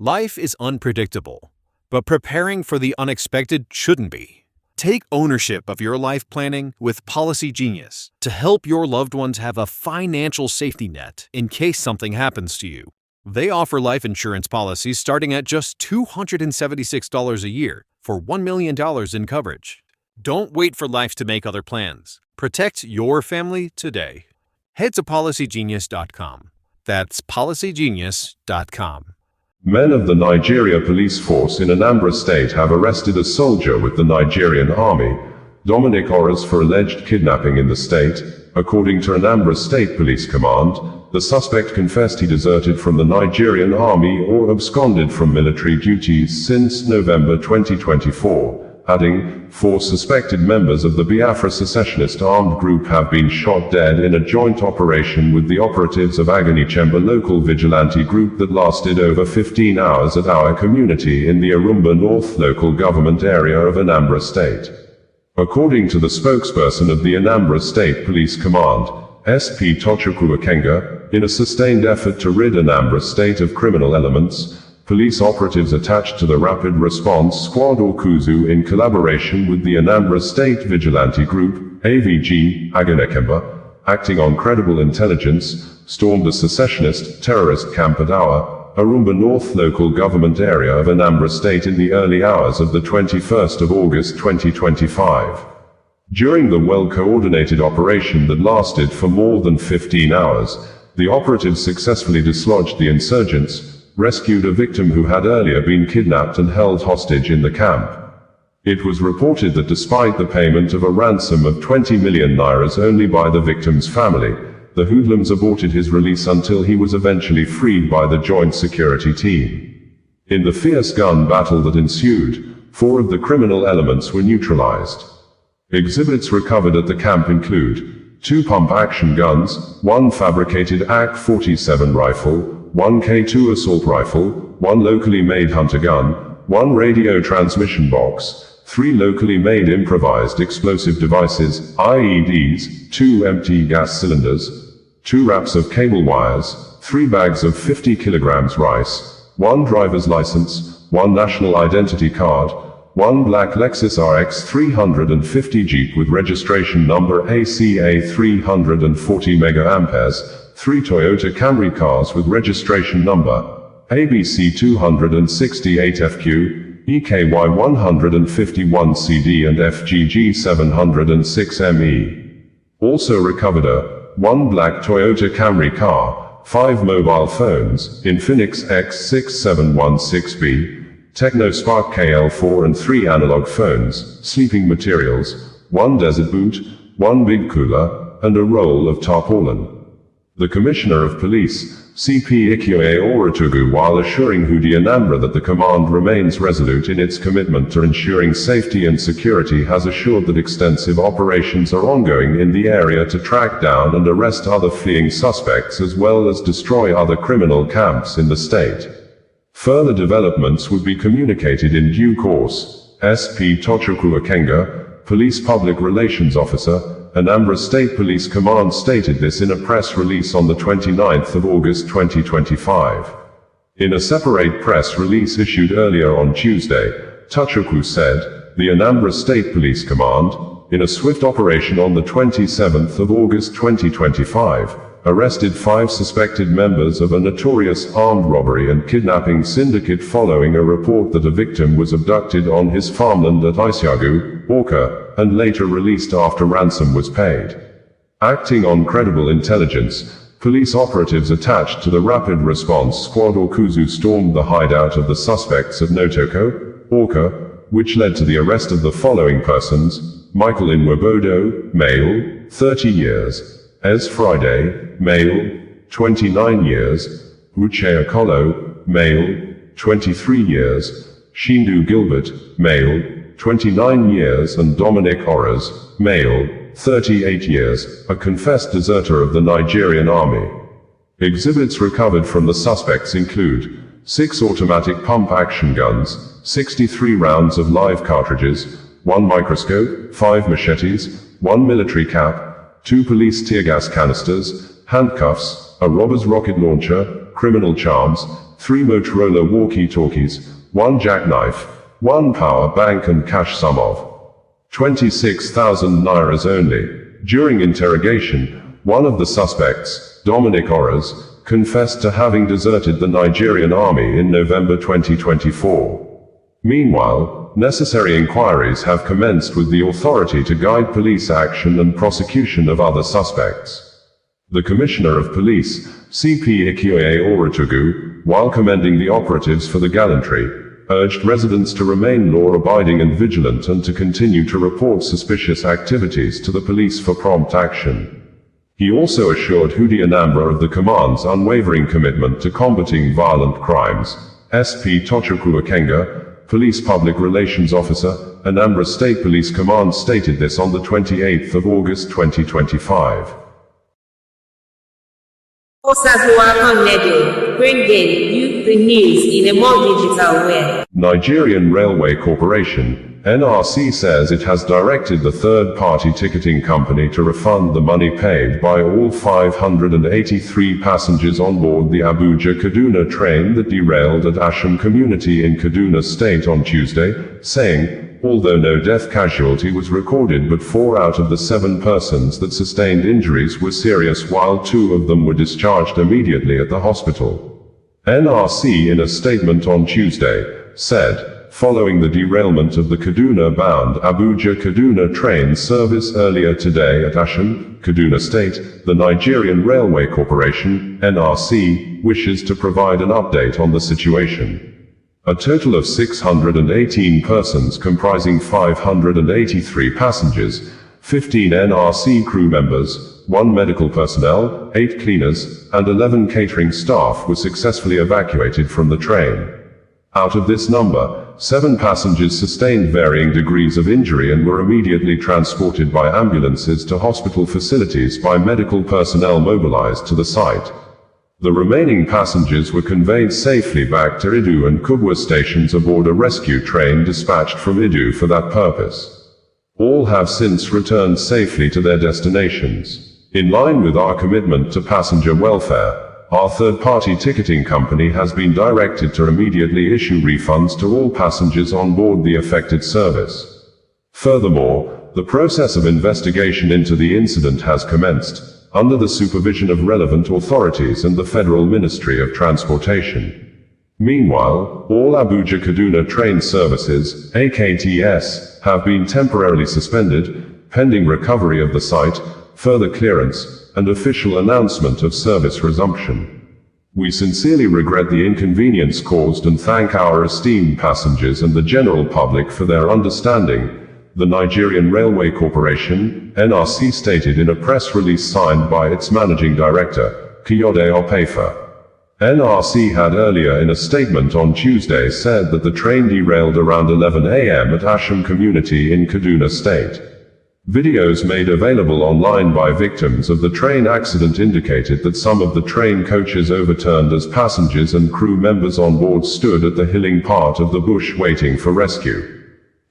Life is unpredictable, but preparing for the unexpected shouldn't be. Take ownership of your life planning with Policy Genius to help your loved ones have a financial safety net in case something happens to you. They offer life insurance policies starting at just $276 a year for $1 million in coverage. Don't wait for life to make other plans. Protect your family today. Head to PolicyGenius.com. That's PolicyGenius.com. Men of the Nigeria police force in Anambra State have arrested a soldier with the Nigerian Army, Dominic Oraz, for alleged kidnapping in the state. According to Anambra State Police Command, the suspect confessed he deserted from the Nigerian Army or absconded from military duties since November 2024. Adding, 4 suspected members of the Biafra secessionist armed group have been shot dead in a joint operation with the operatives of Agunaechemba local vigilante group that lasted over 15 hours at our community in the Orumba North local government area of Anambra State. According to the spokesperson of the Anambra State Police Command, SP Agunaechemba, in a sustained effort to rid Anambra State of criminal elements, police operatives attached to the Rapid Response Squad or KUZU in collaboration with the Anambra State Vigilante Group, AVG, Agunaechemba, acting on credible intelligence, stormed a secessionist terrorist camp at our Orumba North local government area of Anambra State in the early hours of the 21st of August 2025. During the well-coordinated operation that lasted for more than 15 hours, the operatives successfully dislodged the insurgents, rescued a victim who had earlier been kidnapped and held hostage in the camp. It was reported that despite the payment of a ransom of 20 million nairas only by the victim's family, the hoodlums aborted his release until he was eventually freed by the joint security team. In the fierce gun battle that ensued, 4 of the criminal elements were neutralized. Exhibits recovered at the camp include 2 pump-action guns, 1 fabricated AK-47 rifle, 1 K2 assault rifle, 1 locally made hunter gun, 1 radio transmission box, 3 locally made improvised explosive devices, IEDs, 2 empty gas cylinders, 2 wraps of cable wires, 3 bags of 50 kilograms rice, 1 driver's license, 1 national identity card, 1 black Lexus RX 350 Jeep with registration number ACA 340 MA, 3 Toyota Camry cars with registration number ABC 268FQ, EKY 151CD and FGG 706ME. Also recovered a 1 black Toyota Camry car, 5 mobile phones, Infinix X6716B, Techno Spark KL4 and 3 analog phones, sleeping materials, 1 desert boot, 1 big cooler, and a roll of tarpaulin. The Commissioner of Police, CP Ikyoe Oratugu, while assuring Hudi Anambra that the command remains resolute in its commitment to ensuring safety and security, has assured that extensive operations are ongoing in the area to track down and arrest other fleeing suspects as well as destroy other criminal camps in the state. Further developments would be communicated in due course. SP Agunaechemba, Police Public Relations Officer, Anambra State Police Command stated this in a press release on the 29th of August 2025. In a separate press release issued earlier on Tuesday, Agunaechemba said, the Anambra State Police Command, in a swift operation on the 27th of August 2025, arrested 5 suspected members of a notorious armed robbery and kidnapping syndicate following a report that a victim was abducted on his farmland at Isiagu, Awka, and later released after ransom was paid. Acting on credible intelligence, police operatives attached to the Rapid Response Squad or KUZU stormed the hideout of the suspects at Notoko, Awka, which led to the arrest of the following persons: Michael Inwabodo, male, 30 years. Es Friday, male, 29 years, Uche Akolo, male, 23 years, Shindu Gilbert, male, 29 years, and Dominic Oraz, male, 38 years, a confessed deserter of the Nigerian Army. Exhibits recovered from the suspects include 6 automatic pump-action guns, 63 rounds of live cartridges, 1 microscope, 5 machetes, 1 military cap, 2 police tear gas canisters, handcuffs, a robber's rocket launcher, criminal charms, 3 Motorola walkie-talkies, 1 jackknife, 1 power bank and cash sum of 26,000 nairas only. During interrogation, one of the suspects, Dominic Oraz, confessed to having deserted the Nigerian Army in November 2024. Meanwhile, necessary inquiries have commenced with the authority to guide police action and prosecution of other suspects. The Commissioner of Police, CP Ikioye Oratugu, while commending the operatives for the gallantry, urged residents to remain law-abiding and vigilant and to continue to report suspicious activities to the police for prompt action. He also assured Hudi Anambra of the command's unwavering commitment to combating violent crimes. SP Tochukwu Akenga, Police Public Relations Officer, Anambra State Police Command stated this on the 28th of August 2025. Bringing you the news in a more digital way. Nigerian Railway Corporation, NRC, says it has directed the third-party ticketing company to refund the money paid by all 583 passengers on board the Abuja-Kaduna train that derailed at Asham community in Kaduna State on Tuesday, saying, although no death casualty was recorded, but 4 out of the 7 persons that sustained injuries were serious, while 2 of them were discharged immediately at the hospital. NRC, in a statement on Tuesday, said, following the derailment of the Kaduna-bound Abuja-Kaduna train service earlier today at Asham, Kaduna State, the Nigerian Railway Corporation, NRC, wishes to provide an update on the situation. A total of 618 persons comprising 583 passengers, 15 NRC crew members, 1 medical personnel, 8 cleaners, and 11 catering staff were successfully evacuated from the train. Out of this number, 7 passengers sustained varying degrees of injury and were immediately transported by ambulances to hospital facilities by medical personnel mobilized to the site. The remaining passengers were conveyed safely back to Idu and Kubwa stations aboard a rescue train dispatched from Idu for that purpose. All have since returned safely to their destinations. In line with our commitment to passenger welfare, our third-party ticketing company has been directed to immediately issue refunds to all passengers on board the affected service. Furthermore, the process of investigation into the incident has commenced, under the supervision of relevant authorities and the Federal Ministry of Transportation. Meanwhile, all Abuja-Kaduna train services, AKTS, have been temporarily suspended, pending recovery of the site, further clearance, and official announcement of service resumption. We sincerely regret the inconvenience caused and thank our esteemed passengers and the general public for their understanding, the Nigerian Railway Corporation, NRC, stated in a press release signed by its Managing Director, Kayode Opefa. NRC had earlier in a statement on Tuesday said that the train derailed around 11 a.m. at Asham community in Kaduna State. Videos made available online by victims of the train accident indicated that some of the train coaches overturned as passengers and crew members on board stood at the hilling part of the bush waiting for rescue.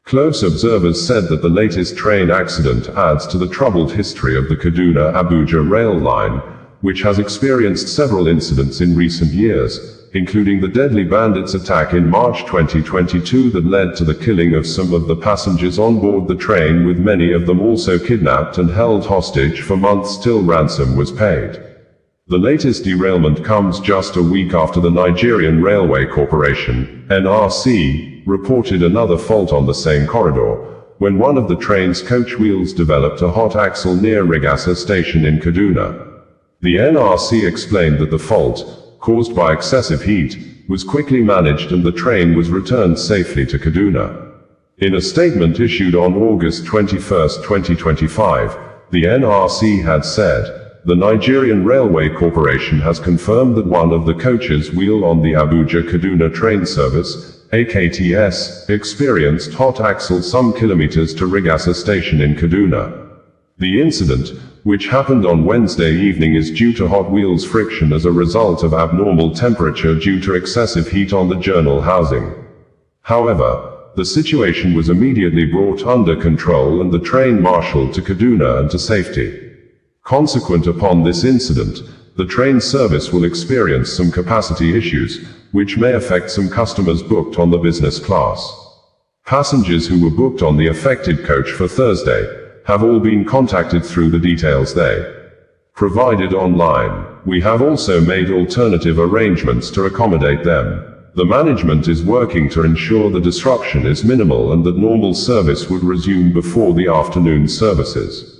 Close observers said that the latest train accident adds to the troubled history of the Kaduna-Abuja rail line, which has experienced several incidents in recent years, including the deadly bandits attack in March 2022 that led to the killing of some of the passengers on board the train, with many of them also kidnapped and held hostage for months till ransom was paid. The latest derailment comes just a week after the Nigerian Railway Corporation, NRC, reported another fault on the same corridor, when one of the train's coach wheels developed a hot axle near Regasa station in Kaduna. The NRC explained that the fault, caused by excessive heat, was quickly managed and the train was returned safely to Kaduna. In a statement issued on August 21, 2025, the NRC had said, the Nigerian Railway Corporation has confirmed that one of the coaches wheel on the Abuja-Kaduna train service, AKTS, experienced hot axle some kilometers to Regasa station in Kaduna. The incident, which happened on Wednesday evening, is due to hot wheels friction as a result of abnormal temperature due to excessive heat on the journal housing. However, the situation was immediately brought under control and the train marshaled to Kaduna and to safety. Consequent upon this incident, the train service will experience some capacity issues, which may affect some customers booked on the business class. Passengers who were booked on the affected coach for Thursday have all been contacted through the details they provided online. We have also made alternative arrangements to accommodate them. The management is working to ensure the disruption is minimal and that normal service would resume before the afternoon services.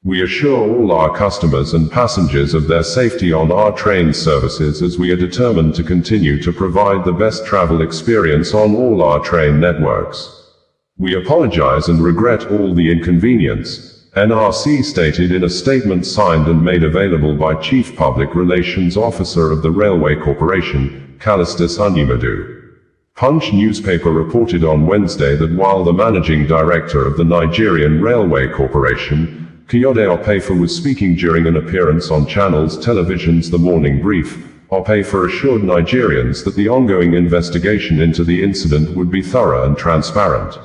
We assure all our customers and passengers of their safety on our train services, as we are determined to continue to provide the best travel experience on all our train networks. We apologize and regret all the inconvenience, NRC stated in a statement signed and made available by Chief Public Relations Officer of the Railway Corporation, Callistus Onyemadu. Punch newspaper reported on Wednesday that while the Managing Director of the Nigerian Railway Corporation, Kayode Opefa, was speaking during an appearance on Channels Television's The Morning Brief, Opefa assured Nigerians that the ongoing investigation into the incident would be thorough and transparent.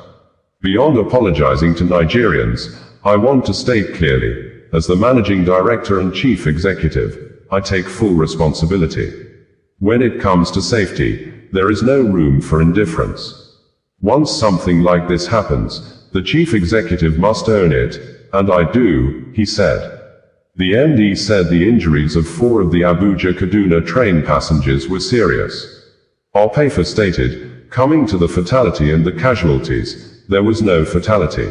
Beyond apologizing to Nigerians, I want to state clearly, as the Managing Director and Chief Executive, I take full responsibility. When it comes to safety, there is no room for indifference. Once something like this happens, the Chief Executive must own it, and I do, he said. The MD said the injuries of 4 of the Abuja-Kaduna train passengers were serious. Opefa stated, coming to the fatality and the casualties, there was no fatality.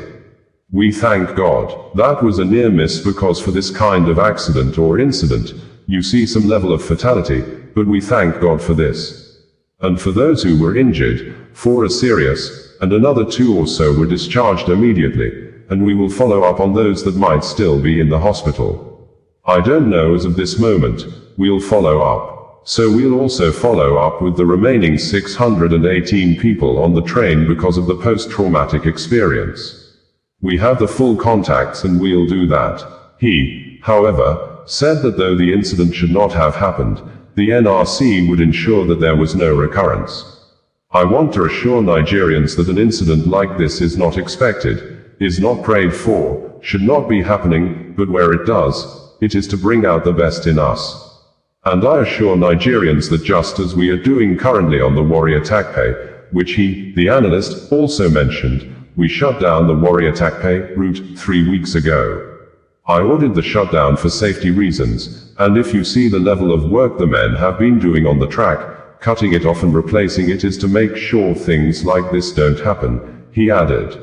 We thank God. That was a near miss, because for this kind of accident or incident, you see some level of fatality, but we thank God for this. And for those who were injured, 4 are serious, and another 2 or so were discharged immediately, and we will follow up on those that might still be in the hospital. I don't know as of this moment, we'll follow up. So we'll also follow up with the remaining 618 people on the train because of the post-traumatic experience. We have the full contacts and we'll do that. He, however, said that though the incident should not have happened, the NRC would ensure that there was no recurrence. I want to assure Nigerians that an incident like this is not expected, is not prayed for, should not be happening, but where it does, it is to bring out the best in us. And I assure Nigerians that just as we are doing currently on the Warrior Takpe, which he, the analyst, also mentioned, we shut down the Warrior Takpe route 3 weeks ago. I ordered the shutdown for safety reasons, and if you see the level of work the men have been doing on the track, cutting it off and replacing it is to make sure things like this don't happen, he added.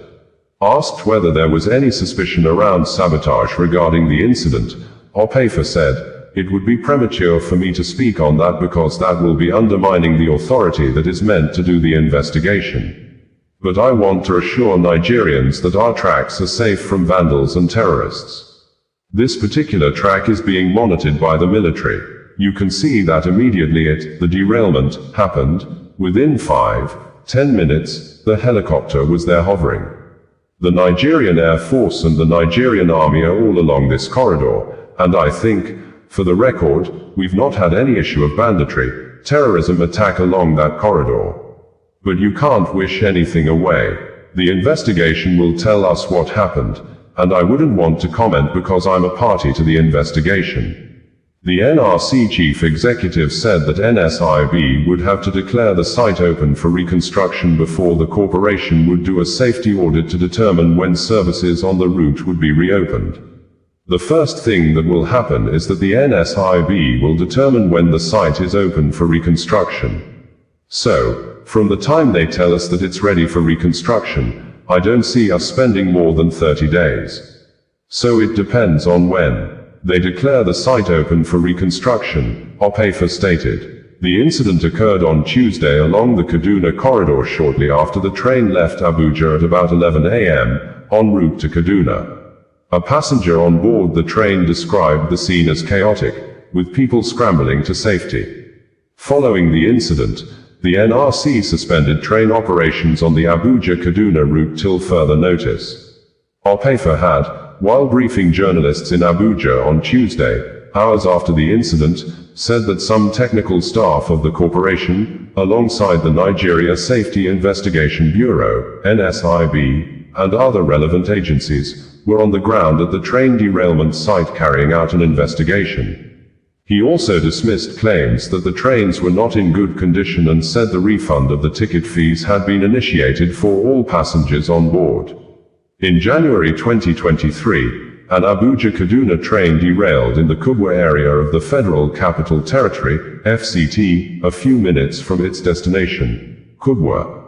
Asked whether there was any suspicion around sabotage regarding the incident, Opefa said, it would be premature for me to speak on that because that will be undermining the authority that is meant to do the investigation. But I want to assure Nigerians that our tracks are safe from vandals and terrorists. This particular track is being monitored by the military. You can see that immediately the derailment happened, within 5-10 minutes, the helicopter was there hovering. The Nigerian Air Force and the Nigerian Army are all along this corridor, and I think, for the record, we've not had any issue of banditry, terrorism attack along that corridor. But you can't wish anything away. The investigation will tell us what happened, and I wouldn't want to comment because I'm a party to the investigation. The NRC chief executive said that NSIB would have to declare the site open for reconstruction before the corporation would do a safety audit to determine when services on the route would be reopened. The first thing that will happen is that the NSIB will determine when the site is open for reconstruction. So, from the time they tell us that it's ready for reconstruction, I don't see us spending more than 30 days. So it depends on when they declare the site open for reconstruction, Opefa stated. The incident occurred on Tuesday along the Kaduna corridor shortly after the train left Abuja at about 11 a.m., en route to Kaduna. A passenger on board the train described the scene as chaotic, with people scrambling to safety. Following the incident, the NRC suspended train operations on the Abuja-Kaduna route till further notice. Opefa had, while briefing journalists in Abuja on Tuesday, hours after the incident, said that some technical staff of the corporation, alongside the Nigeria Safety Investigation Bureau, NSIB, and other relevant agencies, were on the ground at the train derailment site carrying out an investigation. He also dismissed claims that the trains were not in good condition and said the refund of the ticket fees had been initiated for all passengers on board. In January 2023, an Abuja-Kaduna train derailed in the Kubwa area of the Federal Capital Territory, FCT, a few minutes from its destination, Kubwa.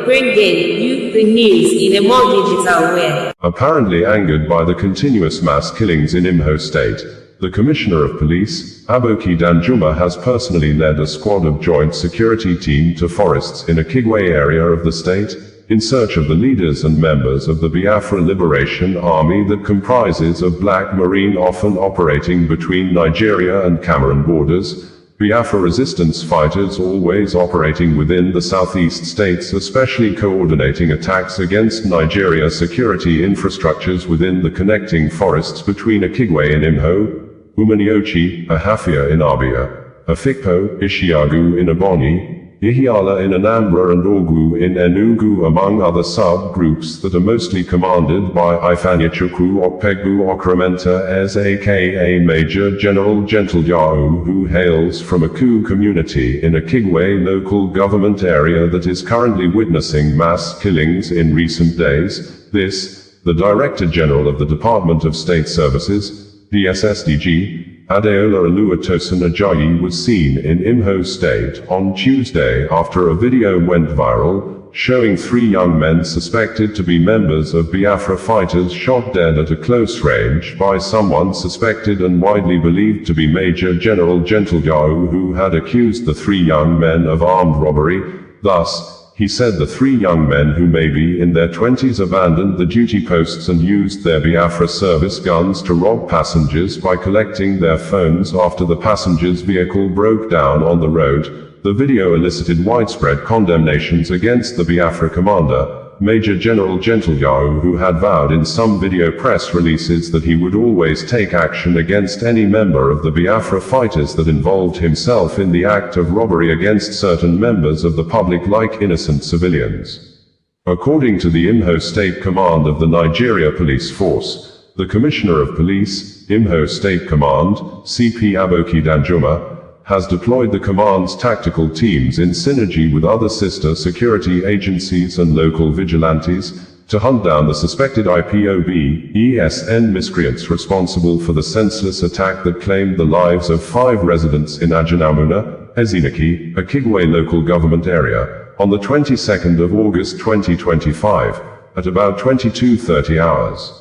Bringing you the news in a more digital way. Apparently angered by the continuous mass killings in Imo State, the Commissioner of Police, Aboki Danjuma, has personally led a squad of joint security team to forests in a Kigwe area of the state, in search of the leaders and members of the Biafra Liberation Army that comprises of Black Marine, often operating between Nigeria and Cameroon borders, Biafra resistance fighters always operating within the southeast states, especially coordinating attacks against Nigeria security infrastructures within the connecting forests between Akigwe in Imho, Umaniochi, Ahafia in Abia, Afikpo, Ishiagu in Ebonyi, Ihiala in Anambra and Ogu in Enugu, among other sub-groups that are mostly commanded by Ifanyachukwu Okpegbu Okrementa as aka Major General Gentlejao, who hails from a Ku community in a Kigwe local government area that is currently witnessing mass killings in recent days. This, the Director General of the Department of State Services, DSSDG, Adeola Oluwatosin Ajayi, was seen in Imho State on Tuesday after a video went viral, showing 3 young men suspected to be members of Biafra fighters shot dead at a close range by someone suspected and widely believed to be Major General Gentlejao, who had accused the 3 young men of armed robbery. Thus, he said the 3 young men, who may be in their 20s, abandoned the duty posts and used their Biafra service guns to rob passengers by collecting their phones after the passenger's vehicle broke down on the road. The video elicited widespread condemnations against the Biafra commander, Major General Gentlejao, who had vowed in some video press releases that he would always take action against any member of the Biafra fighters that involved himself in the act of robbery against certain members of the public like innocent civilians. According to the Imho State Command of the Nigeria Police Force, the Commissioner of Police, Imho State Command, CP Aboki Danjuma, has deployed the command's tactical teams in synergy with other sister security agencies and local vigilantes to hunt down the suspected IPOB-ESN miscreants responsible for the senseless attack that claimed the lives of 5 residents in Agunaechemba, Ezinaki, a Kigwe local government area, on the 22nd of August 2025, at about 22:30 hours.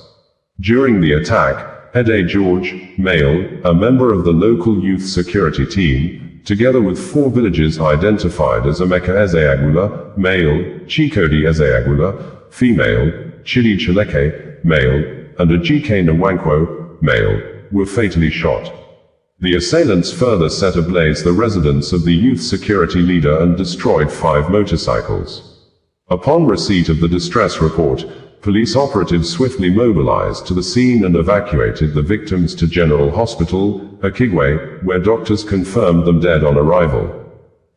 During the attack, Ede George, male, a member of the local youth security team, together with 4 villagers identified as Emeka Ezeagula, male, Chikodi Ezeagula, female, Chidi Chileke, male, and Ajike Nwankwo, male, were fatally shot. The assailants further set ablaze the residence of the youth security leader and destroyed 5 motorcycles. Upon receipt of the distress report, police operatives swiftly mobilized to the scene and evacuated the victims to General Hospital, Akigwe, where doctors confirmed them dead on arrival.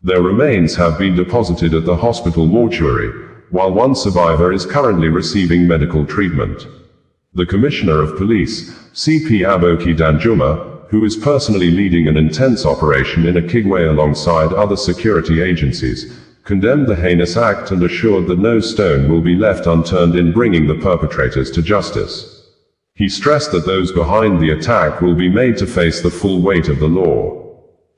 Their remains have been deposited at the hospital mortuary, while 1 survivor is currently receiving medical treatment. The Commissioner of Police, CP Aboki Danjuma, who is personally leading an intense operation in Akigwe alongside other security agencies, condemned the heinous act and assured that no stone will be left unturned in bringing the perpetrators to justice. He stressed that those behind the attack will be made to face the full weight of the law.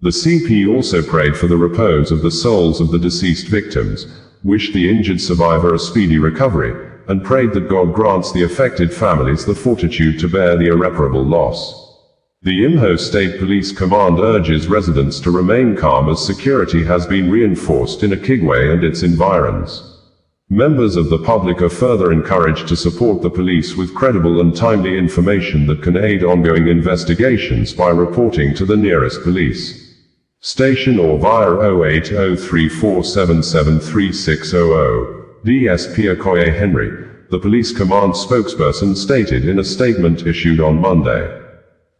The CP also prayed for the repose of the souls of the deceased victims, wished the injured survivor a speedy recovery, and prayed that God grants the affected families the fortitude to bear the irreparable loss. The Imho State Police Command urges residents to remain calm as security has been reinforced in Akigwe and its environs. Members of the public are further encouraged to support the police with credible and timely information that can aid ongoing investigations by reporting to the nearest police station or via 0803477360. DSP Okoye Henry, the police command spokesperson, stated in a statement issued on Monday.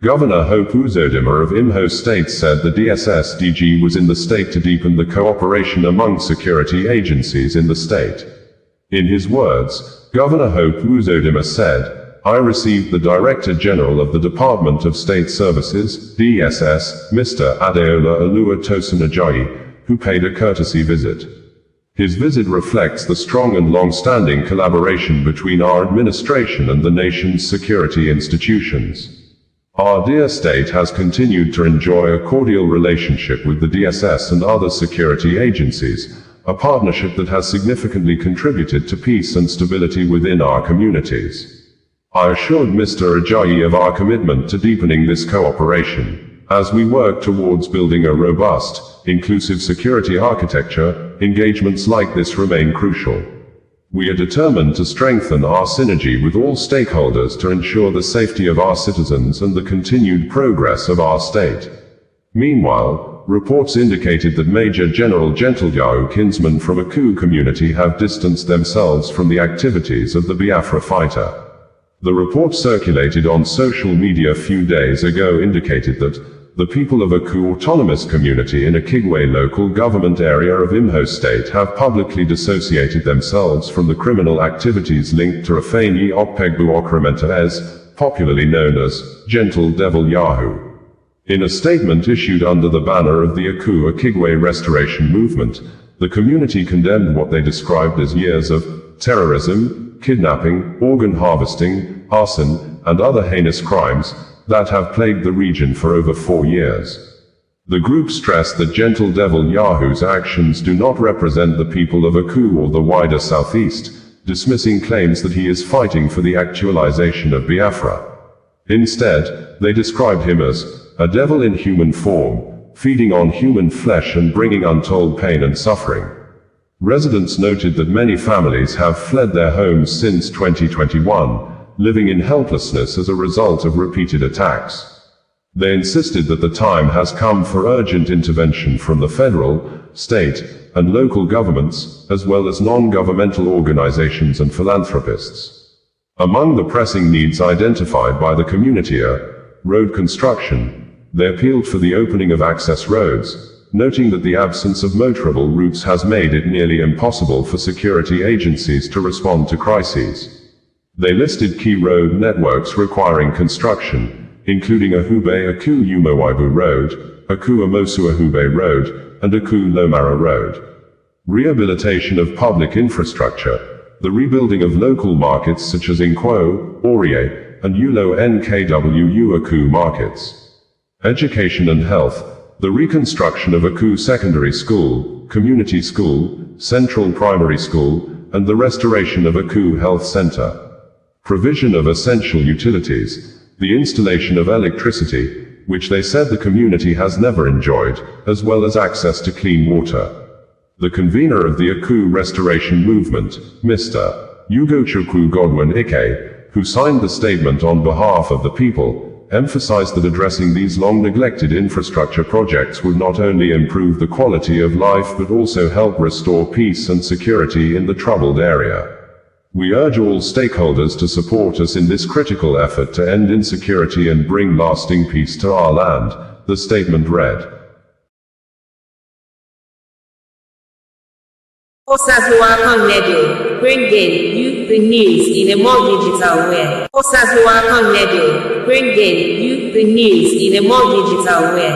Governor Hope Uzodimma of Imho State said the DSSDG was in the state to deepen the cooperation among security agencies in the state. In his words, Governor Hope Uzodimma said, I received the Director General of the Department of State Services, DSS, Mr. Adeola Oluwatosin Ajayi, who paid a courtesy visit. His visit reflects the strong and long-standing collaboration between our administration and the nation's security institutions. Our dear state has continued to enjoy a cordial relationship with the DSS and other security agencies, a partnership that has significantly contributed to peace and stability within our communities. I assured Mr. Ajayi of our commitment to deepening this cooperation. As we work towards building a robust, inclusive security architecture, engagements like this remain crucial. We are determined to strengthen our synergy with all stakeholders to ensure the safety of our citizens and the continued progress of our state. Meanwhile, reports indicated that Major General Gentleyao kinsmen from Aku community have distanced themselves from the activities of the Biafra fighter. The report circulated on social media a few days ago indicated that the people of Aku Autonomous Community in Okigwe local government area of Imo State have publicly dissociated themselves from the criminal activities linked to Afeni Okpegbu Okrementa, popularly known as Gentle Devil Yahoo. In a statement issued under the banner of the Aku Okigwe Restoration Movement, the community condemned what they described as years of terrorism, kidnapping, organ harvesting, arson, and other heinous crimes that have plagued the region for over 4 years. The group stressed that Gentle Devil Yahoo's actions do not represent the people of Aku or the wider southeast, dismissing claims that he is fighting for the actualization of Biafra. Instead, they described him as a devil in human form, feeding on human flesh and bringing untold pain and suffering. Residents noted that many families have fled their homes since 2021, living in helplessness as a result of repeated attacks. They insisted that the time has come for urgent intervention from the federal, state, and local governments, as well as non-governmental organizations and philanthropists. Among the pressing needs identified by the community are road construction. They appealed for the opening of access roads, noting that the absence of motorable routes has made it nearly impossible for security agencies to respond to crises. They listed key road networks requiring construction, including Ahube Aku Umowaibu Road, Aku Amosu Ahube Road, and Aku Lomara Road. Rehabilitation of public infrastructure, the rebuilding of local markets such as Nkwo, Orie, and Ulo Nkwu Aku markets. Education and health, the reconstruction of Aku Secondary School, Community School, Central Primary School, and the restoration of Aku Health Center. Provision of essential utilities, the installation of electricity, which they said the community has never enjoyed, as well as access to clean water. The convener of the Aku Restoration Movement, Mr. Ugochukwu Godwin Ike, who signed the statement on behalf of the people, emphasized that addressing these long-neglected infrastructure projects would not only improve the quality of life but also help restore peace and security in the troubled area. We urge all stakeholders to support us in this critical effort to end insecurity and bring lasting peace to our land, the statement read. Osazuwa.com bringing you the news in a more digital way. Osazuwa.com bringing you the news in a more digital way.